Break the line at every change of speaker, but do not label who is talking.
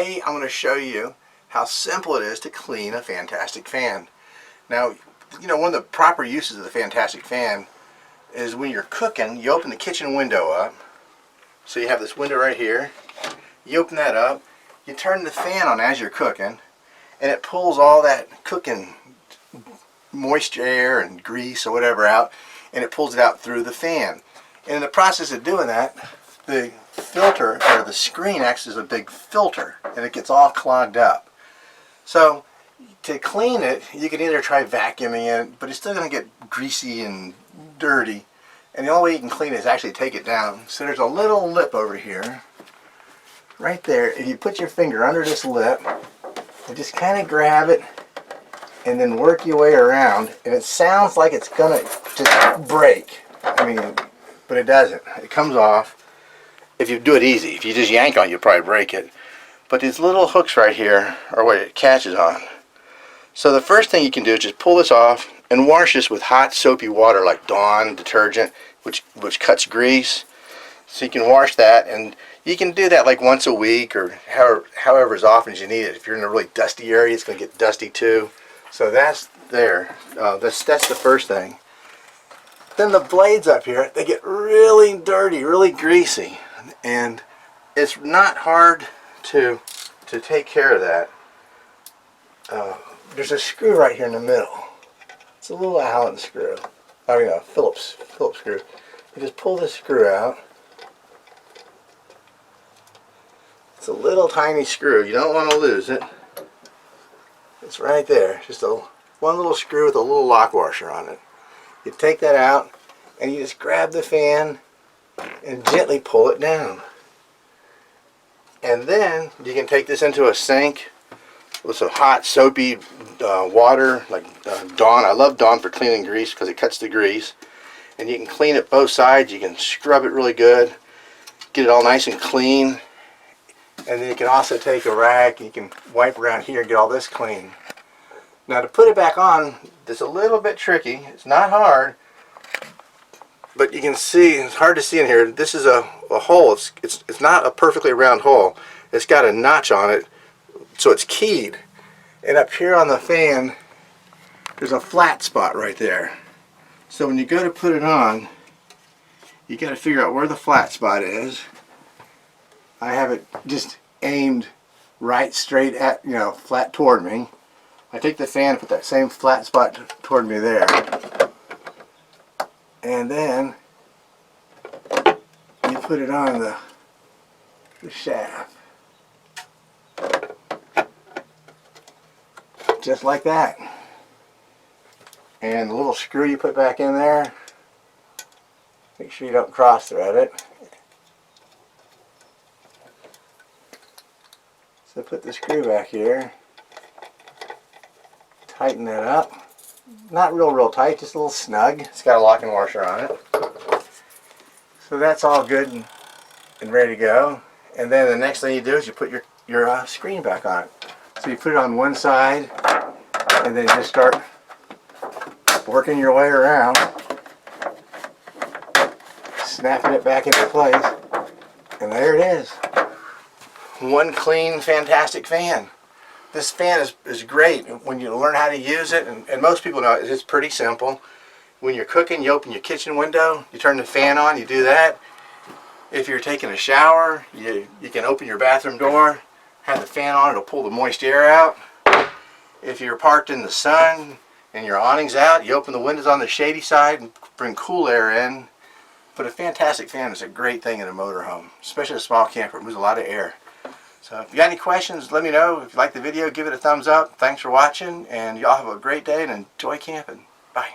Today I'm going to show you how simple it is to clean a fan-tastic fan. Now, you know, one of the proper uses of the fan-tastic fan is when you're cooking, you open the kitchen window up. So you have this window right here. You open that up, you turn the fan on as you're cooking, and it pulls all that cooking moisture air and grease or whatever out, and it pulls it out through the fan. And in the process of doing that, the filter or the screen acts as a big filter and it gets all clogged up. So to clean it, you can either try vacuuming it, but it's still going to get greasy and dirty, and the only way you can clean it is actually take it down. So there's a little lip over here right there. If you put your finger under this lip and just kind of grab it and then work your way around, and it sounds like it's gonna just break, but it doesn't. It comes off. If you do it easy, if you just yank on it, you'll probably break it. But these little hooks right here are what it catches on. So the first thing you can do is just pull this off and wash this with hot soapy water like Dawn detergent, which cuts grease. So you can wash that, and you can do that like once a week or however as often as you need it. If you're in a really dusty area, it's going to get dusty too. So that's there. That's the first thing. Then the blades up here, they get really dirty, really greasy. And it's not hard to take care of that. There's a screw right here in the middle. It's a little Allen screw. A Phillips screw. You just pull the screw out. It's a little tiny screw. You don't want to lose it. It's right there. Just one little screw with a little lock washer on it. You take that out and you just grab the fan and gently pull it down. And then you can take this into a sink with some hot soapy water like Dawn. I love Dawn for cleaning grease because it cuts the grease. And you can clean it both sides. You can scrub it really good, get it all nice and clean. And then you can also take a rag and you can wipe around here and get all this clean. Now to put it back on, it's a little bit tricky. It's not hard, but you can see, it's hard to see in here, this is a hole. It's not a perfectly round hole. It's got a notch on it, so it's keyed. And up here on the fan, there's a flat spot right there. So when you go to put it on, you got to figure out where the flat spot is. I have it just aimed right straight at, flat toward me. I take the fan and put that same flat spot toward me there. And then you put it on the shaft. Just like that. And the little screw you put back in there, make sure you don't cross thread it. So put the screw back here, tighten that up. Not real tight, just a little snug. It's got a locking washer on it. So that's all good and ready to go. And then the next thing you do is you put your screen back on it. So you put it on one side and then just start working your way around, snapping it back into place, and there it is. One clean, fantastic fan. This fan is great when you learn how to use it, and most people know it's pretty simple. When you're cooking, you open your kitchen window, you turn the fan on, you do that. If you're taking a shower, you can open your bathroom door, have the fan on, it'll pull the moist air out. If you're parked in the sun and your awning's out, you open the windows on the shady side and bring cool air in. But a fantastic fan is a great thing in a motorhome, especially a small camper. It moves a lot of air. So if you got any questions, let me know. If you like the video, give it a thumbs up. Thanks for watching, and y'all have a great day and enjoy camping. Bye.